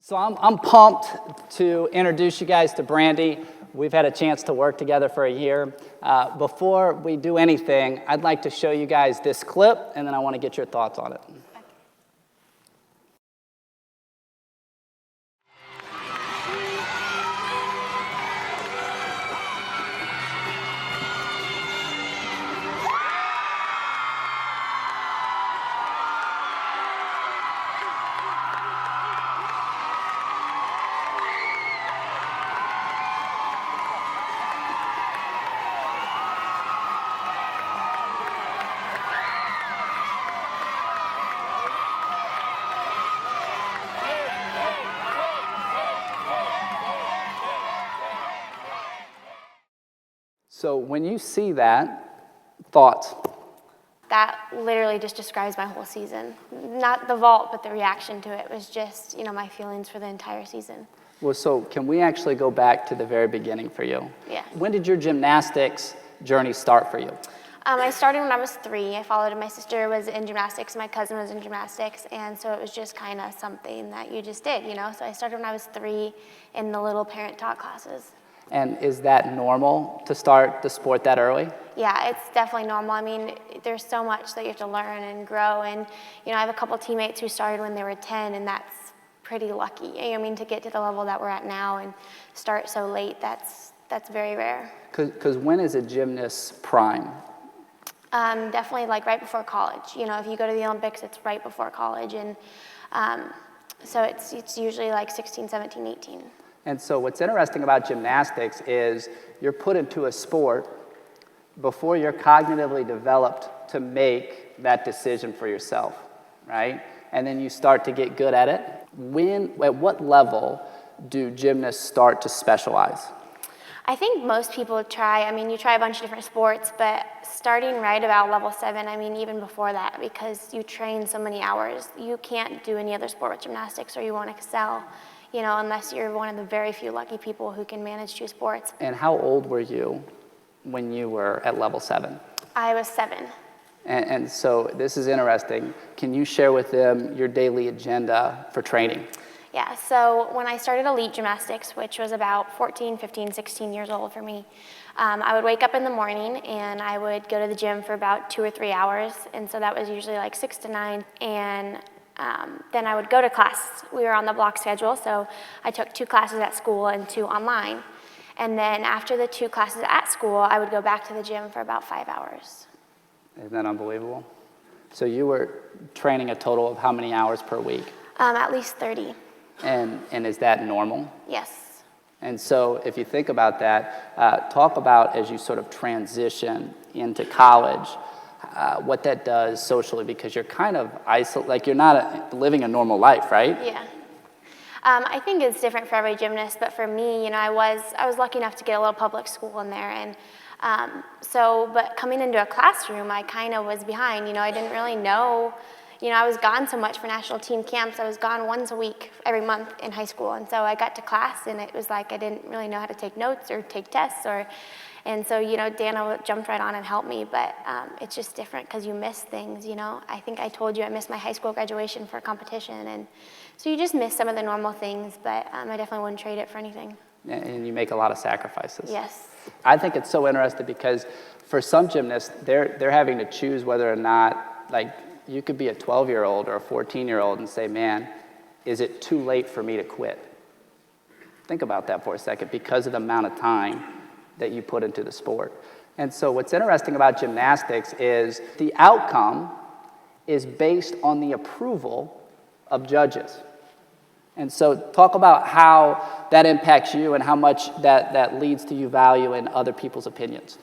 So I'm pumped to introduce you guys to Brandie. We've had a chance to work together for a year. Before we do anything, I'd like to show you guys this clip, and then I want to get your thoughts on it. So when you see that, thoughts? That literally just describes my whole season. Not the vault, but the reaction to it was just, my feelings for the entire season. Well, so can we actually go back to the very beginning for you? Yeah. When did your gymnastics journey start for you? I started when I was 3. I followed my sister was in gymnastics, my cousin was in gymnastics, and so it was just kind of something that you just did, So I started when I was 3 in the little parent-taught classes. And is that normal to start the sport that early? Yeah, it's definitely normal. I mean, there's so much that you have to learn and grow, and I have a couple teammates who started when they were 10, and that's pretty lucky. To get to the level that we're at now and start so late, that's very rare. Because when is a gymnast's prime? Definitely like right before college. If you go to the Olympics, it's right before college, and so it's usually like 16, 17, 18. And so what's interesting about gymnastics is you're put into a sport before you're cognitively developed to make that decision for yourself, right? And then you start to get good at it. At what level do gymnasts start to specialize? I think most people try, you try a bunch of different sports, but starting right about level 7, even before that, because you train so many hours. You can't do any other sport with gymnastics or you won't excel. Unless you're one of the very few lucky people who can manage 2 sports. And how old were you when you were at level 7? I was 7. And so this is interesting. Can you share with them your daily agenda for training? Yeah, so when I started elite gymnastics, which was about 14, 15, 16 years old for me, I would wake up in the morning and I would go to the gym for about 2 or 3 hours. And so that was usually like 6 to 9. And then I would go to class. We were on the block schedule, so I took 2 classes at school and 2 online. And then after the 2 classes at school, I would go back to the gym for about 5 hours. Isn't that unbelievable? So you were training a total of how many hours per week? At least 30. And is that normal? Yes. And so if you think about that, talk about as you sort of transition into college, what that does socially, because you're kind of isolated, like you're not living a normal life, right? Yeah. I think it's different for every gymnast, but for me, I was lucky enough to get a little public school in there, and but coming into a classroom, I kind of was behind. I didn't really know. I was gone so much for national team camps. I was gone once a week every month in high school, and so I got to class, and it was like I didn't really know how to take notes or take tests And so, Dana jumped right on and helped me, but it's just different because you miss things, I think I told you I missed my high school graduation for a competition, and so you just miss some of the normal things, but I definitely wouldn't trade it for anything. And you make a lot of sacrifices. Yes. I think it's so interesting because for some gymnasts, they're having to choose whether or not, like, you could be a 12-year-old or a 14-year-old and say, man, is it too late for me to quit? Think about that for a second, because of the amount of time that you put into the sport. And so what's interesting about gymnastics is the outcome is based on the approval of judges. And so talk about how that impacts you and how much that leads to you valuing other people's opinions.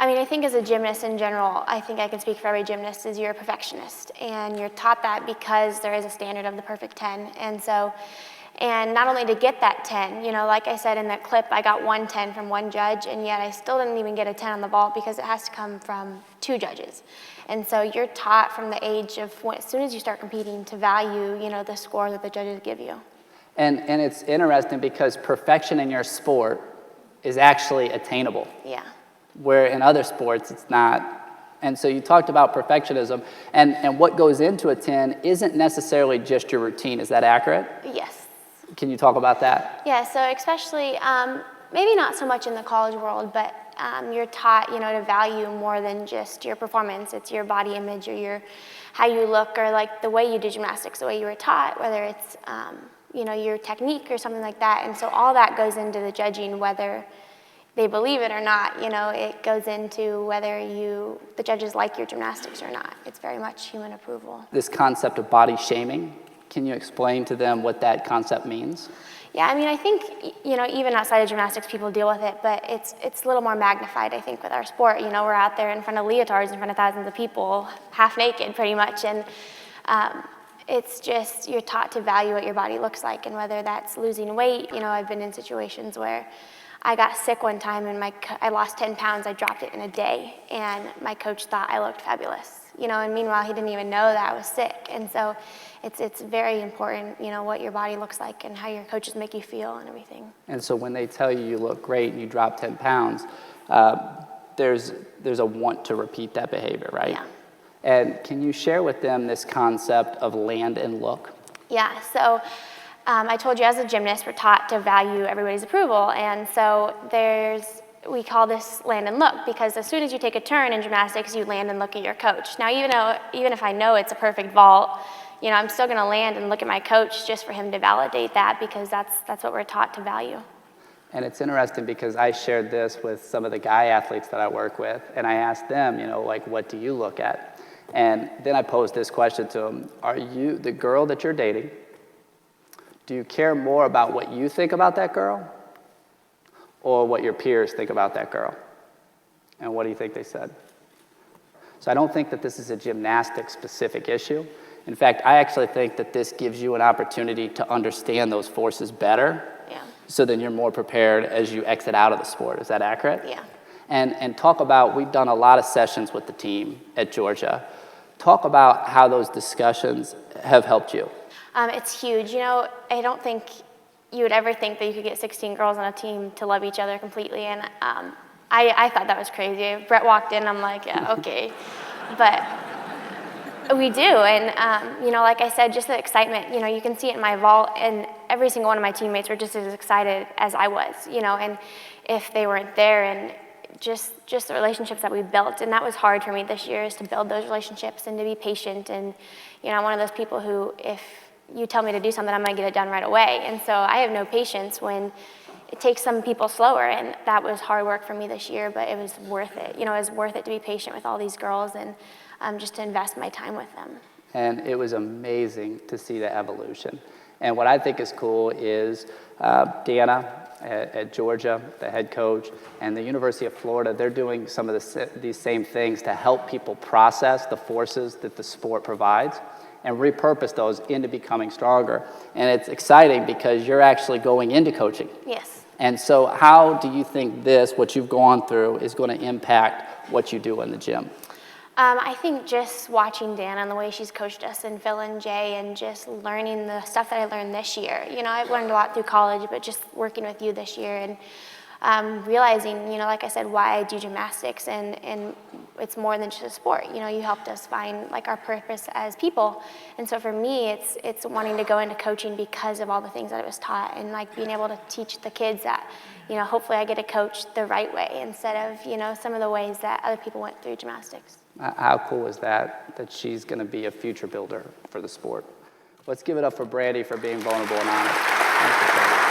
I think as a gymnast in general, I think I can speak for every gymnast, is you're a perfectionist. And you're taught that because there is a standard of the perfect 10. And not only to get that 10, like I said in that clip, I got 1 10 from 1 judge, and yet I still didn't even get a 10 on the vault because it has to come from 2 judges. And so you're taught from the age of, as soon as you start competing, to value, the score that the judges give you. And it's interesting because perfection in your sport is actually attainable. Yeah. Where in other sports, it's not. And so you talked about perfectionism, and what goes into a 10 isn't necessarily just your routine. Is that accurate? Yes. Can you talk about that? Yeah, so especially, maybe not so much in the college world, but you're taught, to value more than just your performance. It's your body image or how you look, or like the way you do gymnastics, the way you were taught, whether it's, your technique or something like that. And so all that goes into the judging, whether they believe it or not. It goes into whether the judges like your gymnastics or not. It's very much human approval. This concept of body shaming, can you explain to them what that concept means? Yeah, I think, even outside of gymnastics, people deal with it, but it's a little more magnified, I think, with our sport. We're out there in front of leotards, in front of thousands of people, half naked, pretty much, and it's just, you're taught to value what your body looks like, and whether that's losing weight. I've been in situations where I got sick one time, and I lost 10 pounds. I dropped it in a day, and my coach thought I looked fabulous. And meanwhile, he didn't even know that I was sick. And so it's very important, what your body looks like and how your coaches make you feel and everything. And so when they tell you look great and you drop 10 pounds, there's a want to repeat that behavior, right? Yeah. And can you share with them this concept of land and look? Yeah, so I told you as a gymnast, we're taught to value everybody's approval. And so we call this land and look, because as soon as you take a turn in gymnastics, you land and look at your coach. Now, even if I know it's a perfect vault, I'm still going to land and look at my coach just for him to validate that, because that's what we're taught to value. And it's interesting because I shared this with some of the guy athletes that I work with, and I asked them, what do you look at? And then I posed this question to them: are you, the girl that you're dating, do you care more about what you think about that girl, or what your peers think about that girl? And what do you think they said? So I don't think that this is a gymnastics-specific issue. In fact, I actually think that this gives you an opportunity to understand those forces better. Yeah. So then you're more prepared as you exit out of the sport. Is that accurate? Yeah. And talk about, we've done a lot of sessions with the team at Georgia. Talk about how those discussions have helped you. It's huge. I don't think you would ever think that you could get 16 girls on a team to love each other completely. And I thought that was crazy. Brett walked in, I'm like, yeah, okay. But we do. And, like I said, just the excitement, you can see it in my vault, and every single one of my teammates were just as excited as I was, and if they weren't there, and just the relationships that we built. And that was hard for me this year, is to build those relationships and to be patient. And, I'm one of those people who, if you tell me to do something, I'm going to get it done right away. And so I have no patience when it takes some people slower, and that was hard work for me this year, but it was worth it. It was worth it to be patient with all these girls and just to invest my time with them. And it was amazing to see the evolution. And what I think is cool is Dana at Georgia, the head coach, and the University of Florida, they're doing some of these same things to help people process the forces that the sport provides and repurpose those into becoming stronger. And it's exciting because you're actually going into coaching. Yes. And so how do you think what you've gone through, is going to impact what you do in the gym? I think just watching Dana and the way she's coached us, and Phil and Jay, and just learning the stuff that I learned this year. I've learned a lot through college, but just working with you this year and realizing, like I said, why I do gymnastics, and it's more than just a sport. You helped us find our purpose as people. And so for me, it's wanting to go into coaching because of all the things that I was taught, and being able to teach the kids that, hopefully I get to coach the right way instead of, some of the ways that other people went through gymnastics. How cool is that she's going to be a future builder for the sport? Let's give it up for Brandie for being vulnerable and honest.